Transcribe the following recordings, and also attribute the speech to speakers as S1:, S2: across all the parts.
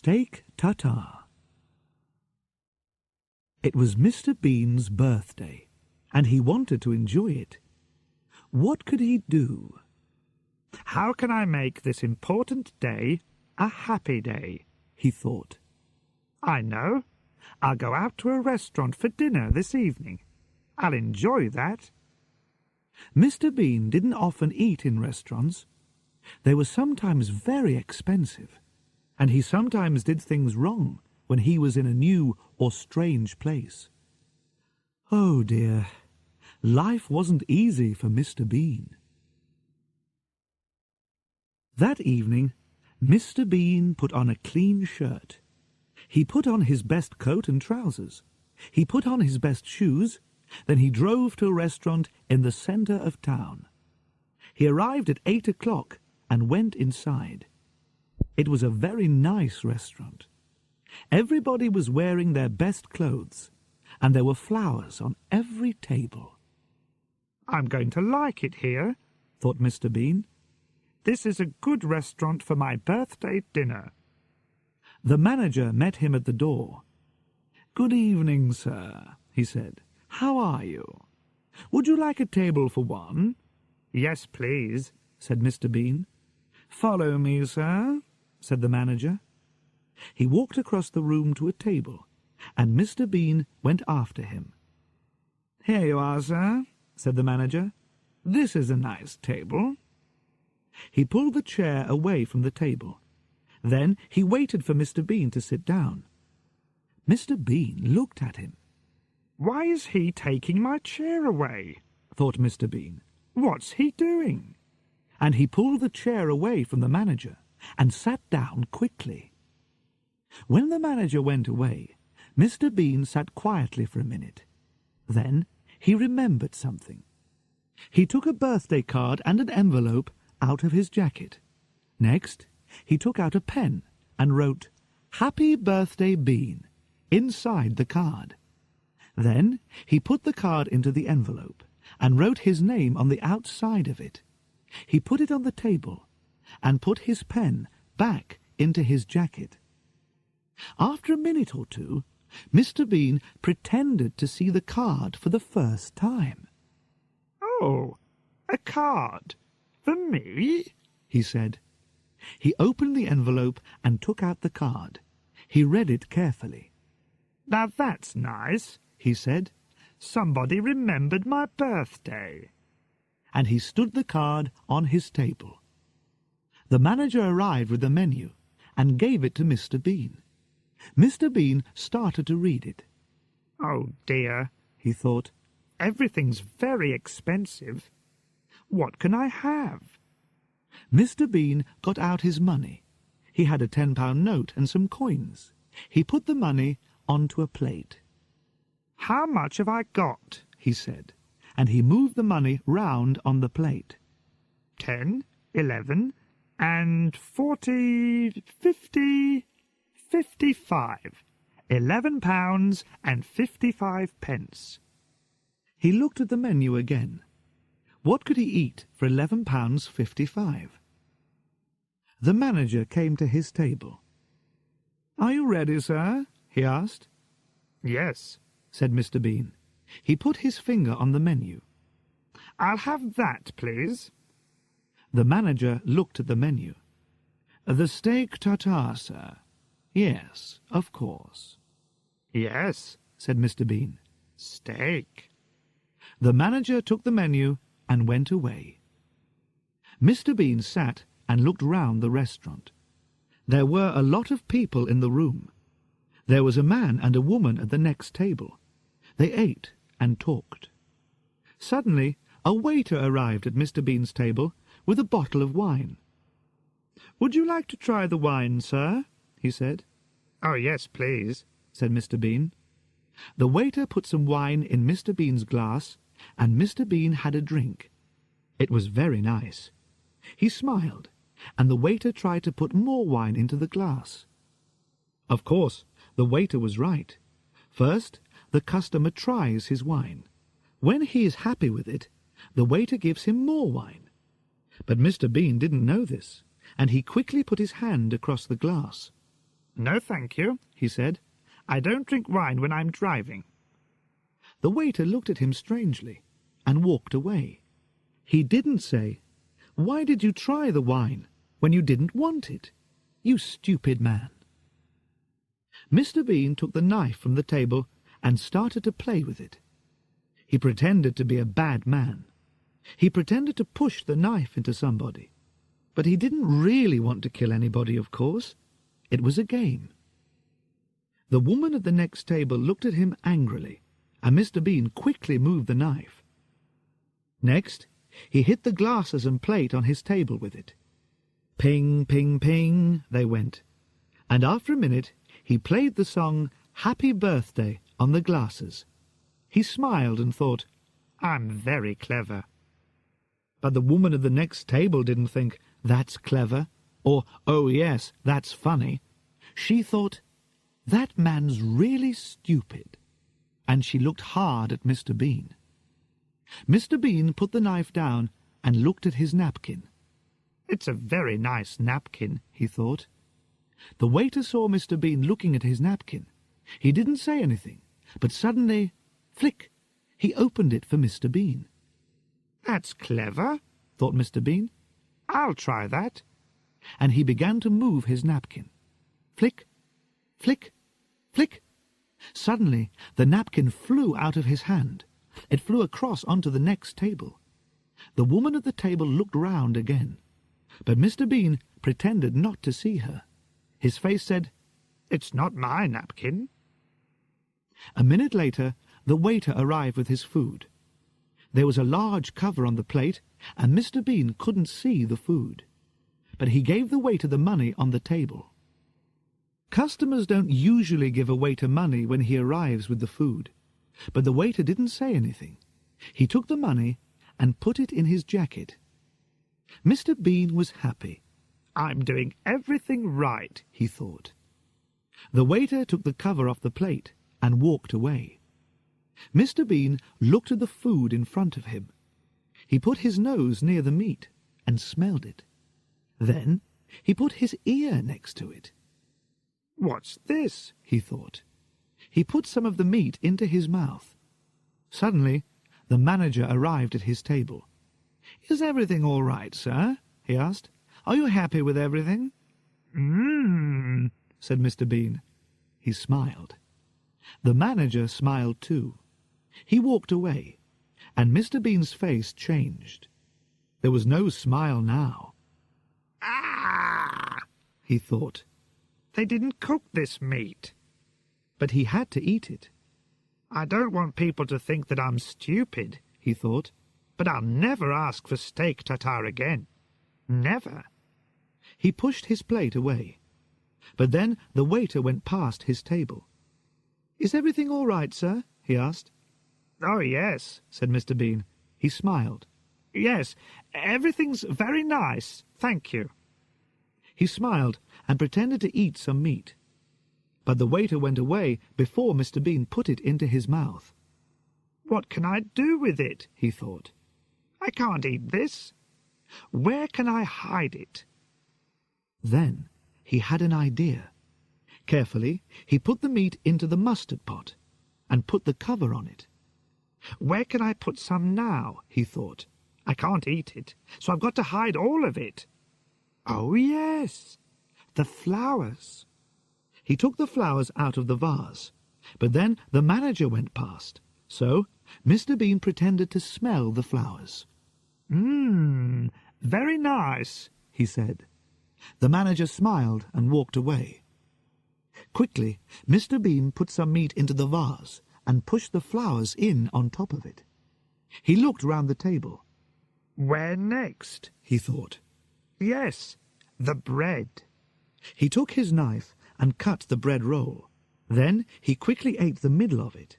S1: steak tartare. It was Mr. Bean's birthday, and he wanted to enjoy it. What could he do?
S2: How can I make this important day a happy day? He thought. I know. I'll go out to a restaurant for dinner this evening. I'll enjoy that.
S1: Mr. Bean didn't often eat in restaurants. They were sometimes very expensive, and he sometimes did things wrong when he was in a new or strange place. Oh dear, life wasn't easy for Mr. Bean. That evening, Mr. Bean put on a clean shirt. He put on his best coat and trousers. He put on his best shoes. Then he drove to a restaurant in the centre of town. He arrived at 8 o'clock and went inside. It was a very nice restaurant. Everybody was wearing their best clothes, and there were flowers on every table.
S2: I'm going to like it here, thought Mr. Bean. This is a good restaurant for my birthday dinner.
S1: The manager met him at the door. "Good evening, sir," he said. "How are you? Would you like a table for one?"
S2: "Yes, please,"
S1: said Mr. Bean. "Follow me, sir," said the manager. He walked across the room to a table, and Mr. Bean went after him. "Here you are, sir," said the manager. "This is a nice table." He pulled the chair away from the table. Then he waited for Mr. Bean to sit down. Mr. Bean looked at him.
S2: "Why is he taking my chair away?"
S1: thought Mr. Bean.
S2: "What's he doing?"
S1: And he pulled the chair away from the manager and sat down quickly. When the manager went away, Mr. Bean sat quietly for a minute. Then he remembered something. He took a birthday card and an envelope out of his jacket. Next, he took out a pen and wrote, "Happy Birthday, Bean," inside the card. Then he put the card into the envelope and wrote his name on the outside of it. He put it on the table and put his pen back into his jacket. After a minute or two, Mr. Bean pretended to see the card for the first time.
S2: "Oh, a card for me?"
S1: he said. He opened the envelope and took out the card. He read it carefully.
S2: "Now that's nice," he said. "Somebody remembered my birthday."
S1: And he stood the card on his table. The manager arrived with the menu and gave it to Mr. Bean. Mr. Bean started to read it.
S2: "Oh dear," he thought. "Everything's very expensive. What can I have?"
S1: Mr. Bean got out his money. He had a £10 note and some coins. He put the money onto a plate.
S2: "How much have I got?"
S1: he said, and he moved the money round on the plate.
S2: 10, 11, and 40, 50, 55. £11 and 55 pence.
S1: He looked at the menu again. What could he eat for £11.55? The manager came to his table. "Are you ready, sir?" he asked.
S2: "Yes,"
S1: said Mr. Bean. He put his finger on the menu.
S2: "I'll have that, please."
S1: The manager looked at the menu. "The steak tartare, sir." "Yes, of course."
S2: "Yes," said
S1: Mr. Bean.
S2: "Steak."
S1: The manager took the menu and went away. Mr. Bean sat and looked round the restaurant. There were a lot of people in the room. There was a man and a woman at the next table. They ate and talked. Suddenly, a waiter arrived at Mr. Bean's table with a bottle of wine. "Would you like to try the wine, sir?" he said.
S2: "Oh, yes, please,"
S1: said Mr. Bean. The waiter put some wine in Mr. Bean's glass, and Mr. Bean had a drink. It was very nice. He smiled, and the waiter tried to put more wine into the glass. Of course, the waiter was right. First, the customer tries his wine. When he is happy with it, the waiter gives him more wine. But Mr. Bean didn't know this, and he quickly put his hand across the glass.
S2: "No, thank you," he said. "I don't drink wine when I'm driving."
S1: The waiter looked at him strangely and walked away. He didn't say, "Why did you try the wine when you didn't want it? You stupid man." Mr. Bean took the knife from the table and started to play with it. He pretended to be a bad man. He pretended to push the knife into somebody. But he didn't really want to kill anybody, of course. It was a game. The woman at the next table looked at him angrily, and Mr. Bean quickly moved the knife. Next, he hit the glasses and plate on his table with it. Ping, ping, ping, they went. And after a minute, he played the song Happy Birthday on the glasses. He smiled and thought, "I'm very clever." But the woman at the next table didn't think, "That's clever," or, "Oh yes, that's funny." She thought, "That man's really stupid." And she looked hard at Mr. Bean. Mr. Bean put the knife down and looked at his napkin. "It's a very nice napkin," he thought. The waiter saw Mr. Bean looking at his napkin. He didn't say anything, but suddenly, flick, he opened it for Mr. Bean. "That's clever," thought Mr. Bean. "I'll try that." And he began to move his napkin. Flick, flick, flick. Suddenly, the napkin flew out of his hand. It flew across onto the next table. The woman at the table looked round again, but Mr. Bean pretended not to see her. His face said, "It's not my napkin." A minute later, the waiter arrived with his food. There was a large cover on the plate, and Mr. Bean couldn't see the food. But he gave the waiter the money on the table. Customers don't usually give a waiter money when he arrives with the food, but the waiter didn't say anything. He took the money and put it in his jacket. Mr. Bean was happy. "I'm doing everything right," he thought. The waiter took the cover off the plate and walked away. Mr. Bean looked at the food in front of him. He put his nose near the meat and smelled it. Then he put his ear next to it. "What's this?" he thought. He put some of the meat into his mouth. Suddenly, the manager arrived at his table. "Is everything all right, sir?" he asked. "Are you happy with everything?" Said Mr. Bean. He smiled. The manager smiled too. He walked away, and Mr. Bean's face changed. There was no smile now. "Ah!" he thought. "They didn't cook this meat." But he had to eat it. "I don't want people to think that I'm stupid," he thought, "but I'll never ask for steak tartare again. Never." He pushed his plate away. But then the waiter went past his table. "Is everything all right, sir?" he asked. "Oh, yes," said Mr. Bean. He smiled. "Yes, everything's very nice, thank you." He smiled and pretended to eat some meat. But the waiter went away before Mr. Bean put it into his mouth. "What can I do with it?" he thought. "I can't eat this. Where can I hide it?" Then he had an idea. Carefully, he put the meat into the mustard pot and put the cover on it. "Where can I put some now?" he thought. "I can't eat it, so I've got to hide all of it. Oh, yes, the flowers." He took the flowers out of the vase, but then the manager went past, so Mr. Bean pretended to smell the flowers. Very nice," he said. The manager smiled and walked away. Quickly, Mr. Bean put some meat into the vase and pushed the flowers in on top of it. He looked round the table. "Where next?" he thought. "Yes, the bread." He took his knife and cut the bread roll. Then he quickly ate the middle of it.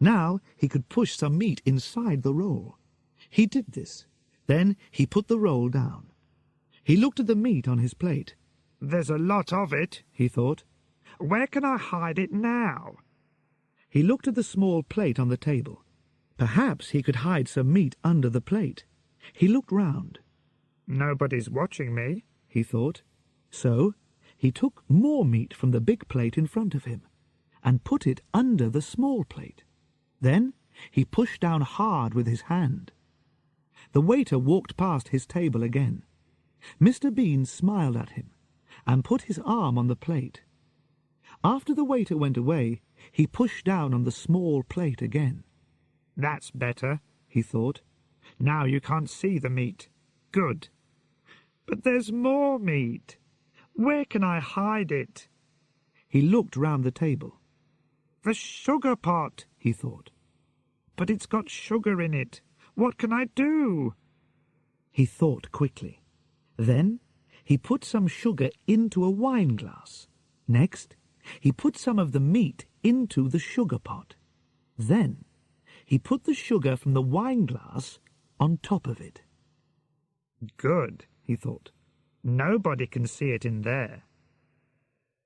S1: Now he could push some meat inside the roll. He did this. Then he put the roll down. He looked at the meat on his plate. "There's a lot of it," he thought. "Where can I hide it now?" He looked at the small plate on the table. Perhaps he could hide some meat under the plate. He looked round. "Nobody's watching me," he thought. So He took more meat from the big plate in front of him and put it under the small plate. Then he pushed down hard with his hand. The waiter walked past his table again. Mr. Bean smiled at him and put his arm on the plate. After the waiter went away, he pushed down on the small plate again.
S2: "That's better," he thought. "Now you can't see the meat. Good. But there's more meat. Where can I hide it?"
S1: He looked round the table.
S2: "The sugar pot," he thought. "But it's got sugar in it. What can I do?"
S1: He thought quickly. Then he put some sugar into a wine glass. Next, he put some of the meat into the sugar pot. Then he put the sugar from the wine glass on top of it.
S2: "Good," he thought. "Nobody can see it in there."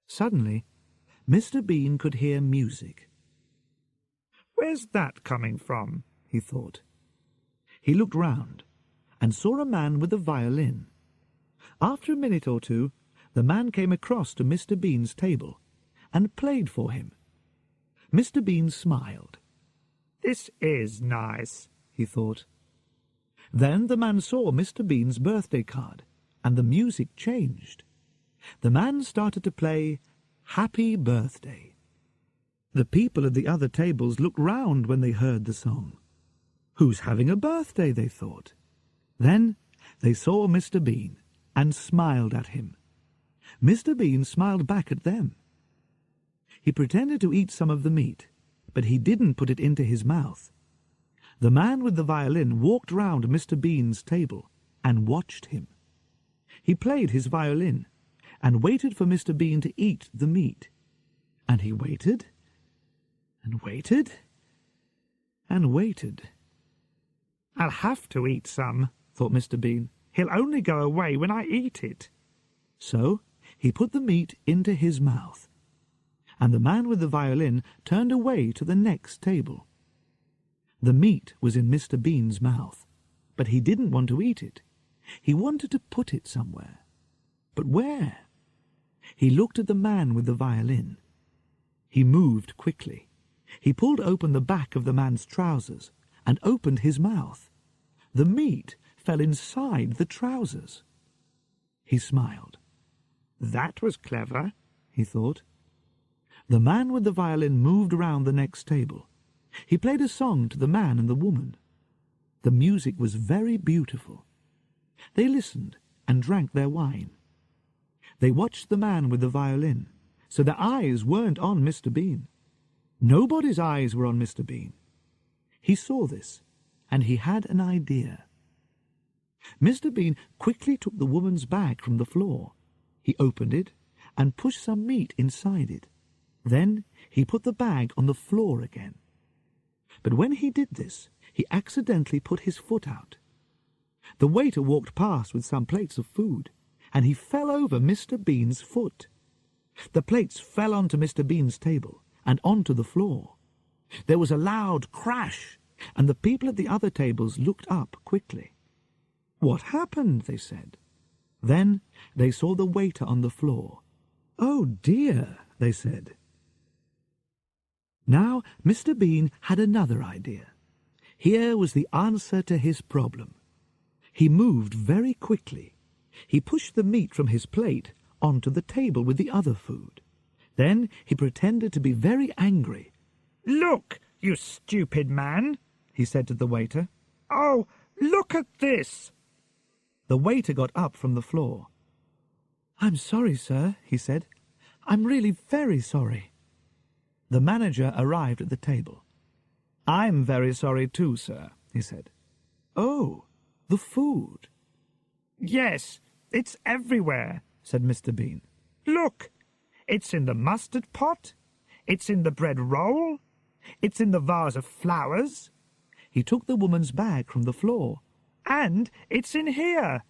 S1: Suddenly, Mr. Bean could hear music.
S2: "Where's that coming from?"
S1: he thought. He looked round and saw a man with a violin. After a minute or two, the man came across to Mr. Bean's table and played for him. Mr. Bean smiled.
S2: "This is nice," he thought.
S1: Then the man saw Mr. Bean's birthday card, and the music changed. The man started to play Happy Birthday. The people at the other tables looked round when they heard the song. Who's having a birthday, they thought. Then they saw Mr. Bean and smiled at him. Mr. Bean smiled back at them. He pretended to eat some of the meat, but he didn't put it into his mouth. The man with the violin walked round Mr. Bean's table and watched him. He played his violin and waited for Mr. Bean to eat the meat. And he waited and waited and waited.
S2: "I'll have to eat some," thought Mr. Bean. "He'll only go away when I eat it."
S1: So he put the meat into his mouth, and the man with the violin turned away to the next table. The meat was in Mr. Bean's mouth, but he didn't want to eat it. He wanted to put it somewhere. But where? He looked at the man with the violin. He moved quickly. He pulled open the back of the man's trousers and opened his mouth. The meat fell inside the trousers. He smiled.
S2: "That was clever," he thought.
S1: The man with the violin moved round the next table. He played a song to the man and the woman. The music was very beautiful. They listened and drank their wine. They watched the man with the violin, so their eyes weren't on Mr. Bean. Nobody's eyes were on Mr. Bean. He saw this, and he had an idea. Mr. Bean quickly took the woman's bag from the floor. He opened it and pushed some meat inside it. Then he put the bag on the floor again. But when he did this, he accidentally put his foot out. The waiter walked past with some plates of food, and he fell over Mr. Bean's foot. The plates fell onto Mr. Bean's table and onto the floor. There was a loud crash, and the people at the other tables looked up quickly. "What happened?" they said. Then they saw the waiter on the floor. "Oh dear," they said. Now Mr. Bean had another idea. Here was the answer to his problem. He moved very quickly. He pushed the meat from his plate onto the table with the other food. Then he pretended to be very angry.
S2: "Look, you stupid man," he said to the waiter. "Oh, look at this."
S1: The waiter got up from the floor. "I'm sorry, sir," he said. "I'm really very sorry." The manager arrived at the table. "I'm very sorry too, sir," he said. "Oh, the food."
S2: "Yes, it's everywhere," said Mr. Bean. "Look, it's in the mustard pot, it's in the bread roll, it's in the vase of flowers."
S1: He took the woman's bag from the floor.
S2: "And it's in here."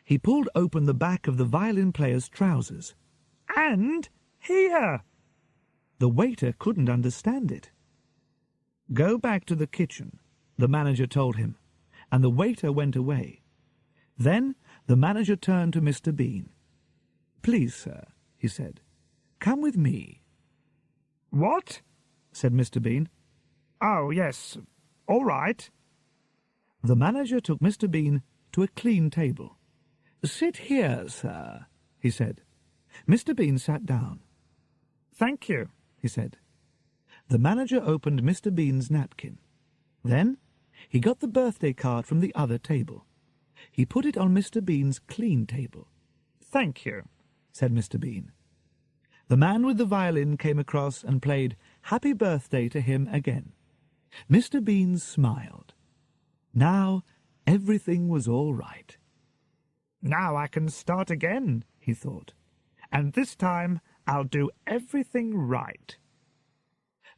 S1: He pulled open the back of the violin player's trousers.
S2: "And here."
S1: The waiter couldn't understand it. "Go back to the kitchen," the manager told him, and the waiter went away. Then the manager turned to Mr. Bean. "Please, sir, he said. "Come with me."
S2: "What?"
S1: said Mr. Bean.
S2: "Oh, yes, all right."
S1: The manager took Mr. Bean to a clean table. "Sit here, sir," he said. Mr. Bean sat down.
S2: "Thank you,"
S1: he said. The manager opened Mr. Bean's napkin. Then he got the birthday card from the other table. He put it on Mr. Bean's clean table.
S2: "Thank you,"
S1: said Mr. Bean. The man with the violin came across and played Happy Birthday to him again. Mr. Bean smiled. Now everything was all right.
S2: "Now I can start again," he thought. "And this time I'll do everything right."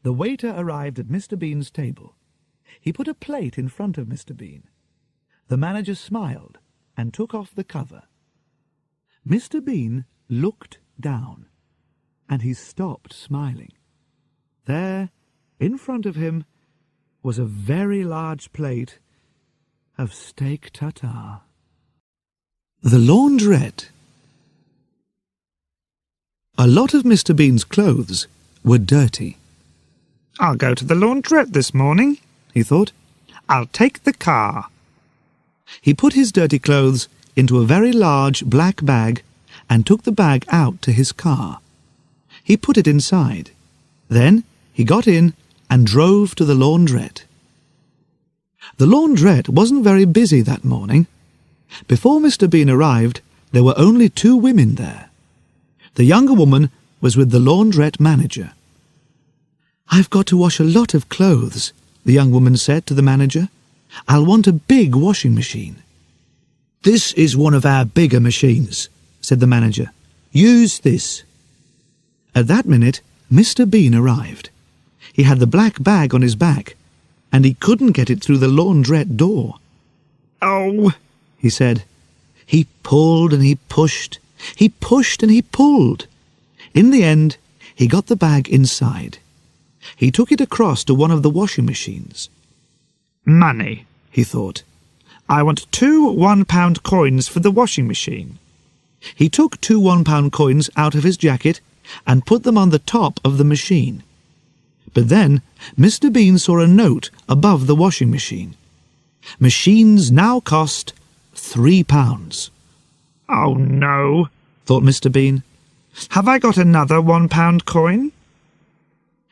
S1: The waiter arrived at Mr. Bean's table. He put a plate in front of Mr. Bean. The manager smiled and took off the cover. Mr. Bean looked down, and he stopped smiling. There, in front of him, was a very large plate of steak tartare. The laundrette. A lot of Mr. Bean's clothes were dirty.
S2: "I'll go to the laundrette this morning," he thought. "I'll take the car."
S1: He put his dirty clothes into a very large black bag and took the bag out to his car. He put it inside. Then he got in and drove to the laundrette. The laundrette wasn't very busy that morning. Before Mr. Bean arrived, there were only 2 women there. The younger woman was with the laundrette manager. "I've got to wash a lot of clothes," the young woman said to the manager. "I'll want a big washing machine." "This is one of our bigger machines," said the manager. "Use this." At that minute, Mr. Bean arrived. He had the black bag on his back, and he couldn't get it through the laundrette door.
S2: "Oh,"
S1: he said. He pulled and he pushed. He pushed and he pulled. In the end, he got the bag inside. He took it across to one of the washing machines.
S2: "Money," he thought. "I want 2 one-pound coins for the washing machine."
S1: He took 2 one-pound coins out of his jacket and put them on the top of the machine. But then Mr. Bean saw a note above the washing machine. Machines now cost £3.
S2: "Oh, no,"
S1: thought Mr. Bean.
S2: "Have I got another one-pound coin?"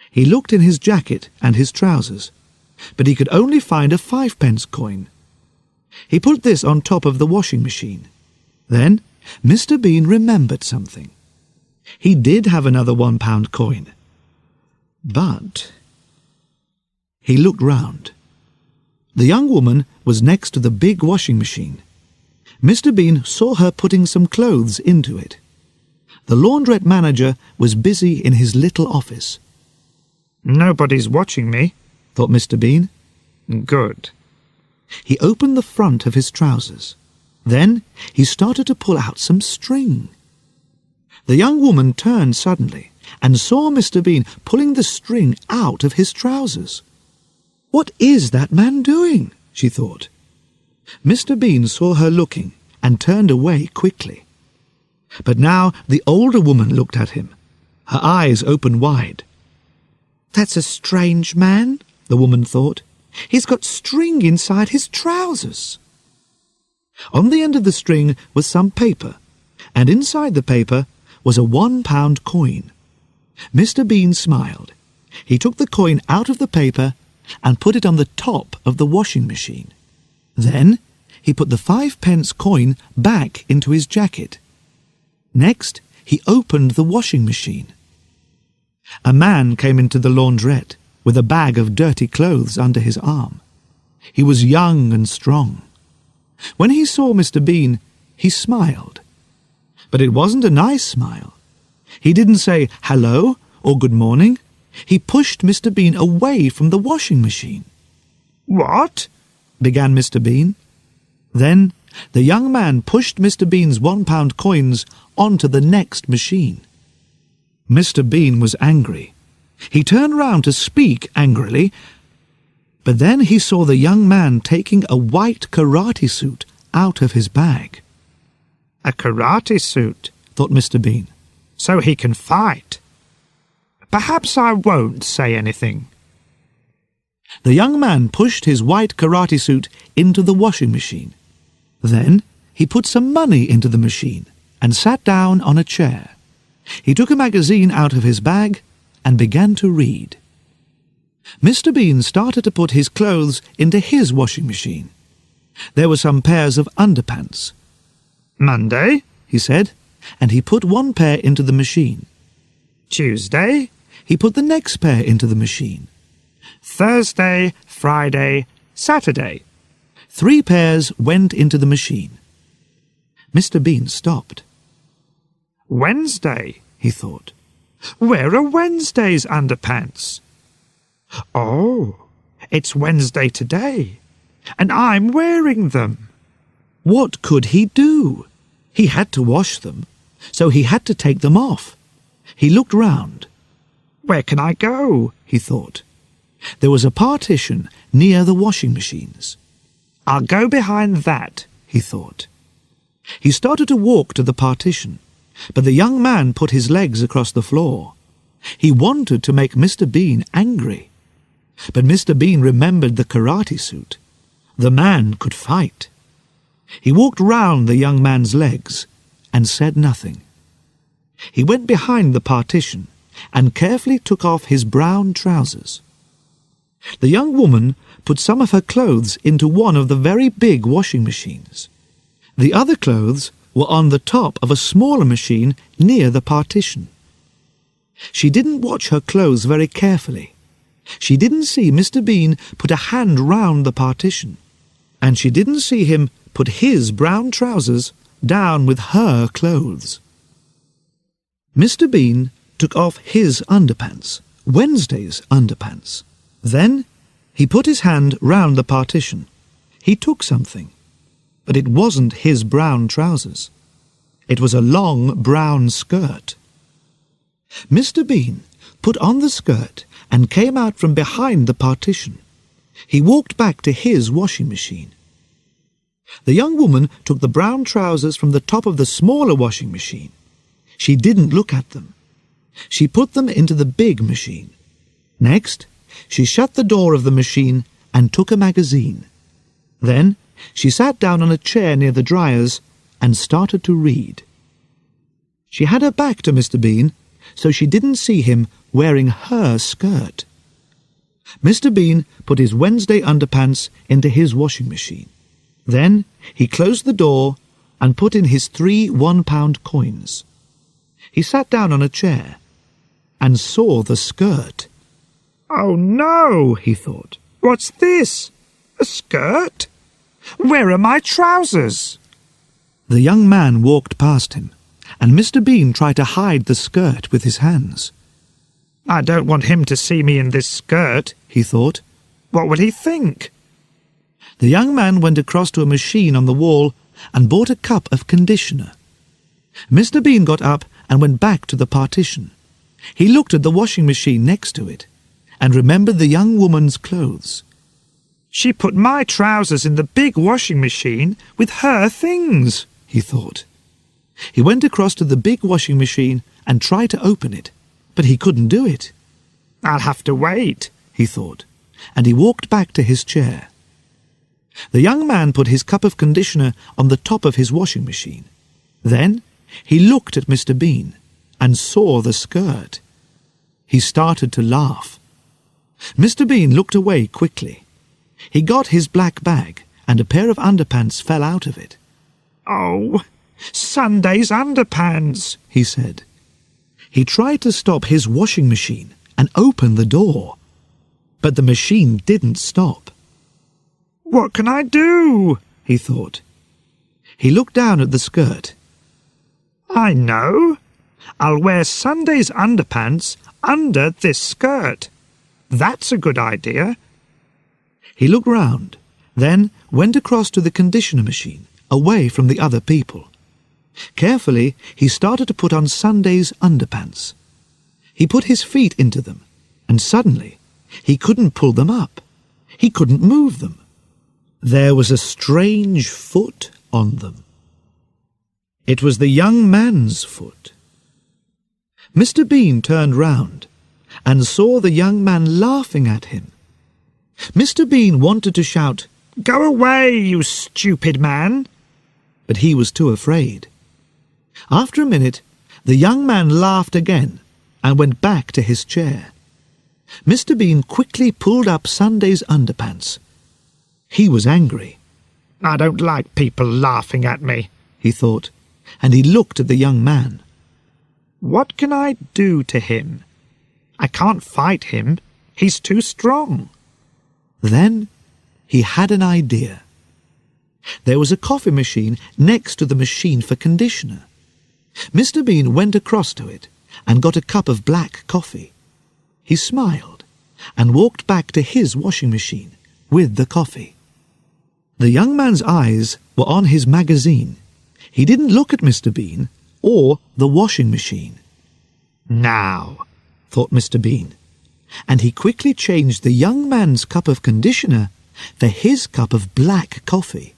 S1: He looked in his jacket and his trousers, but he could only find a 5-pence coin. He put this on top of the washing machine. Then Mr. Bean remembered something. He did have another 1-pound coin. But he looked round. The young woman was next to the big washing machine. Mr. Bean saw her putting some clothes into it. The laundrette manager was busy in his little office.
S2: "Nobody's watching me,"
S1: thought Mr. Bean.
S2: "Good."
S1: He opened the front of his trousers. Then he started to pull out some string. The young woman turned suddenly and saw Mr. Bean pulling the string out of his trousers. "What is that man doing?" she thought. Mr. Bean saw her looking and turned away quickly. But now the older woman looked at him, her eyes open wide. "That's a strange man," the woman thought. "He's got string inside his trousers." On the end of the string was some paper, and inside the paper was a 1-pound coin. Mr. Bean smiled. He took the coin out of the paper and put it on the top of the washing machine. Then he put the 5-pence coin back into his jacket. Next, he opened the washing machine. A man came into the laundrette with a bag of dirty clothes under his arm. He was young and strong. When he saw Mr. Bean, he smiled. But it wasn't a nice smile. He didn't say hello or good morning. He pushed Mr. Bean away from the washing machine.
S2: "What?"
S1: began Mr. Bean. Then the young man pushed Mr. Bean's 1-pound coins onto the next machine. Mr. Bean was angry. He turned round to speak angrily, but then he saw the young man taking a white karate suit out of his bag.
S2: "A karate suit,"
S1: thought Mr. Bean.
S2: so he can fight. Perhaps I won't say anything.
S1: The young man pushed his white karate suit into the washing machine. Then he put some money into the machine and sat down on a chair. He took a magazine out of his bag and began to read. Mr. Bean started to put his clothes into his washing machine. There were some pairs of underpants.
S2: Monday,
S1: he said, and he put one pair into the machine.
S2: Tuesday,
S1: he put the next pair into the machine.
S2: Thursday, Friday, Saturday.
S1: 3 pairs went into the machine. Mr. Bean stopped.
S2: Wednesday,
S1: he thought.
S2: Where are Wednesday's underpants? Oh, it's Wednesday today, and I'm wearing them.
S1: What could he do? He had to wash them, so he had to take them off. He looked round.
S2: Where can I go?
S1: He thought. There was a partition near the washing machines.
S2: I'll go behind that,
S1: he thought. He started to walk to the partition, but the young man put his legs across the floor. He wanted to make Mr. Bean angry. But Mr. Bean remembered the karate suit. The man could fight. He walked round the young man's legs and said nothing. He went behind the partition and carefully took off his brown trousers. The young woman put some of her clothes into one of the very big washing machines. The other clothes were on the top of a smaller machine near the partition. She didn't watch her clothes very carefully. She didn't see Mr. Bean put a hand round the partition, and she didn't see him put his brown trousers down with her clothes. Mr. Bean took off his underpants, Wednesday's underpants. Then he put his hand round the partition. He took something, but it wasn't his brown trousers. It was a long brown skirt. Mr. Bean put on the skirt and came out from behind the partition. He walked back to his washing machine. The young woman took the brown trousers from the top of the smaller washing machine. She didn't look at them. She put them into the big machine. Next, she shut the door of the machine and took a magazine. Then she sat down on a chair near the dryers and started to read. She had her back to Mr. Bean, so she didn't see him wearing her skirt. Mr. Bean put his Wednesday underpants into his washing machine. Then he closed the door and put in his 3 one-pound coins. He sat down on a chair and saw the skirt.
S2: Oh no, he thought. What's this? A skirt? Where are my trousers?
S1: The young man walked past him, and Mr. Bean tried to hide the skirt with his hands.
S2: I don't want him to see me in this skirt,
S1: he thought.
S2: What would he think?
S1: The young man went across to a machine on the wall and bought a cup of conditioner. Mr. Bean got up and went back to the partition. He looked at the washing machine next to it and remembered the young woman's clothes.
S2: She put my trousers in the big washing machine with her things, he thought.
S1: He went across to the big washing machine and tried to open it, but he couldn't do it.
S2: I'll have to wait,
S1: he thought, and he walked back to his chair. The young man put his cup of conditioner on the top of his washing machine. Then he looked at Mr. Bean and saw the skirt. He started to laugh. Mr. Bean looked away quickly. He got his black bag, and a pair of underpants fell out of it.
S2: Oh, Sunday's underpants, he said.
S1: He tried to stop his washing machine and open the door, but the machine didn't stop.
S2: What can I do? He thought.
S1: He looked down at the skirt.
S2: I know. I'll wear Sunday's underpants under this skirt. That's a good idea.
S1: He looked round, then went across to the conditioner machine, away from the other people. Carefully, he started to put on Sunday's underpants. He put his feet into them, and suddenly he couldn't pull them up. He couldn't move them. There was a strange foot on them. It was the young man's foot. Mr. Bean turned round and saw the young man laughing at him. Mr. Bean wanted to shout,
S2: "Go away, you stupid man!"
S1: but he was too afraid. After a minute, the young man laughed again and went back to his chair. Mr. Bean quickly pulled up Sunday's underpants. He was angry.
S2: "I don't like people laughing at me,"
S1: he thought, and he looked at the young man.
S2: "What can I do to him? I can't fight him. He's too strong."
S1: Then he had an idea. There was a coffee machine next to the machine for conditioner. Mr. Bean went across to it and got a cup of black coffee. He smiled and walked back to his washing machine with the coffee. The young man's eyes were on his magazine. He didn't look at Mr. Bean or the washing machine. Now, thought Mr. Bean, and he quickly changed the young man's cup of conditioner for his cup of black coffee.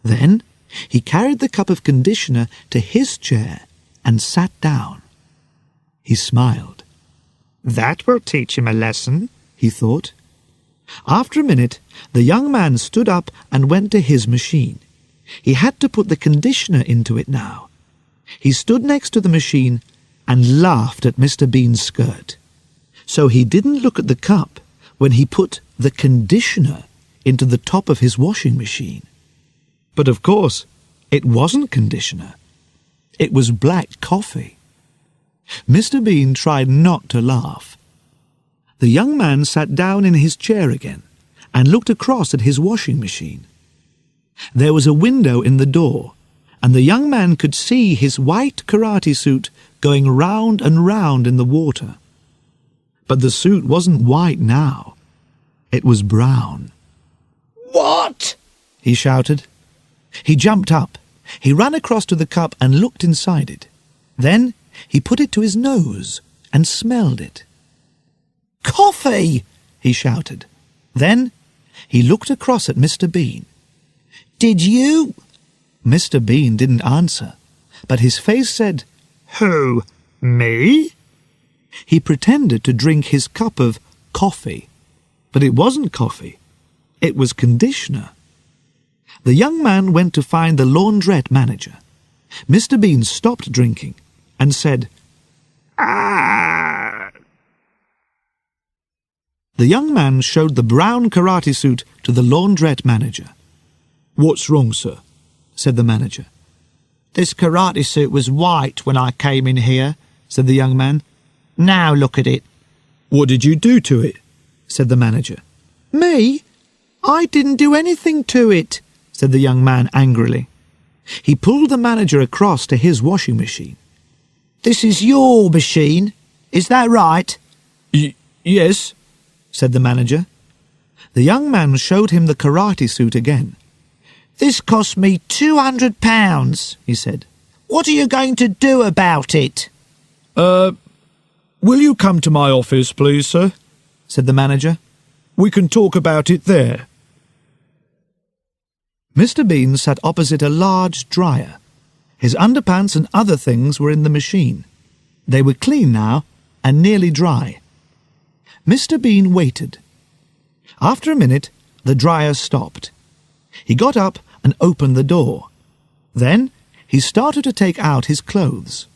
S1: Then he carried the cup of conditioner to his chair and sat down. He smiled.
S2: "That will teach him a lesson,"
S1: he thought. After a minute, the young man stood up and went to his machine. He had to put the conditioner into it now. He stood next to the machine and laughed at Mr. Bean's skirt. So he didn't look at the cup when he put the conditioner into the top of his washing machine. But of course, it wasn't conditioner. It was black coffee. Mr. Bean tried not to laugh. The young man sat down in his chair again and looked across at his washing machine. There was a window in the door, and the young man could see his white karate suit going round and round in the water. But the suit wasn't white now. It was brown.
S2: "What?"
S1: he shouted. He jumped up. He ran across to the cup and looked inside it. Then he put it to his nose and smelled it. "Coffee!" he shouted. Then he looked across at Mr. Bean. "Did you?" Mr. Bean didn't answer, but his face said,
S2: "Who? Me?"
S1: He pretended to drink his cup of coffee, but it wasn't coffee. It was conditioner. The young man went to find the laundrette manager. Mr. Bean stopped drinking and said,
S2: "Ah!"
S1: The young man showed the brown karate suit to the laundrette manager. "What's wrong, sir?" said the manager. "This karate suit was white when I came in here," said the young man. "Now look at it." "What did you do to it?" said the manager. "Me? I didn't do anything to it," said the young man angrily. He pulled the manager across to his washing machine. "This is your machine, is that right?" Yes, said the manager. The young man showed him the karate suit again. "This cost me £200, he said. "What are you going to do about it?"
S3: Will you come to my office, please, sir?"
S1: said the manager.
S3: "We can talk about it there."
S1: Mr. Bean sat opposite a large dryer. His underpants and other things were in the machine. They were clean now and nearly dry. Mr. Bean waited. After a minute, the dryer stopped. He got up and opened the door. Then he started to take out his clothes.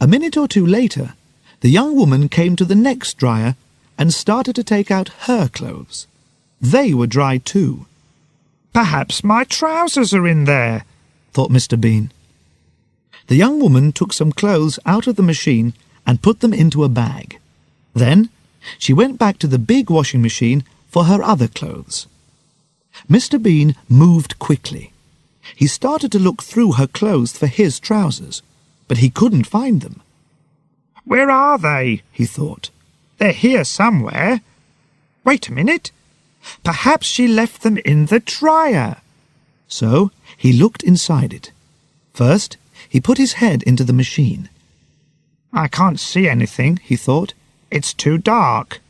S1: A minute or two later, the young woman came to the next dryer and started to take out her clothes. They were dry too.
S2: "Perhaps my trousers are in there,"
S1: thought Mr. Bean. The young woman took some clothes out of the machine and put them into a bag. Then she went back to the big washing machine for her other clothes. Mr. Bean moved quickly. He started to look through her clothes for his trousers, but he couldn't find them.
S2: "Where are they?" he thought. "They're here somewhere. Wait a minute. Perhaps she left them in the dryer."
S1: So he looked inside it. First, he put his head into the machine.
S2: "I can't see anything," he thought. "It's too dark."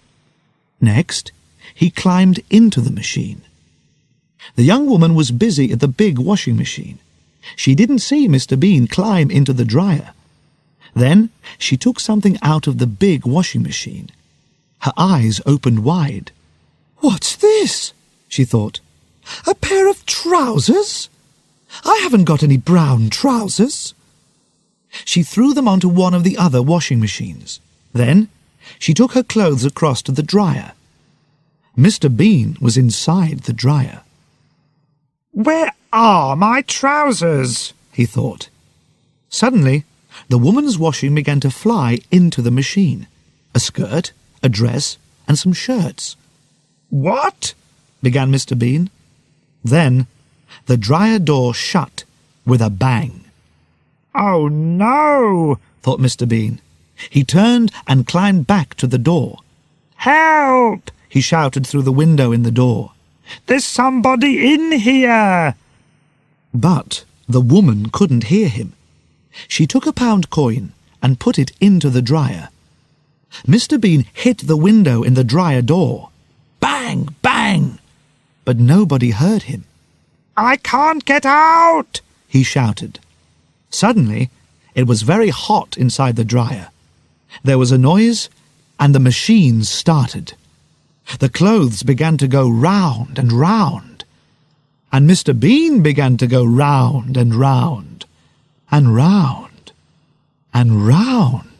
S1: Next, he climbed into the machine. The young woman was busy at the big washing machine. She didn't see Mr. Bean climb into the dryer. Then she took something out of the big washing machine. Her eyes opened wide. "What's this?" she thought. "A pair of trousers? I haven't got any brown trousers." She threw them onto one of the other washing machines. Then she took her clothes across to the dryer. Mr. Bean was inside the dryer.
S2: "Where are my trousers?"
S1: he thought. Suddenly, the woman's washing began to fly into the machine. A skirt, a dress, and some shirts.
S2: "What?"
S1: began Mr. Bean. Then the dryer door shut with a bang.
S2: "Oh, no!"
S1: thought Mr. Bean. He turned and climbed back to the door.
S2: "Help!"
S1: he shouted through the window in the door.
S2: "There's somebody in here!"
S1: But the woman couldn't hear him. She took a pound coin and put it into the dryer. Mr. Bean hit the window in the dryer door. Bang! Bang! But nobody heard him.
S2: "I can't get out!"
S1: he shouted. Suddenly, it was very hot inside the dryer. There was a noise, and the machine started. The clothes began to go round and round, and Mr. Bean began to go round and round, and round, and round.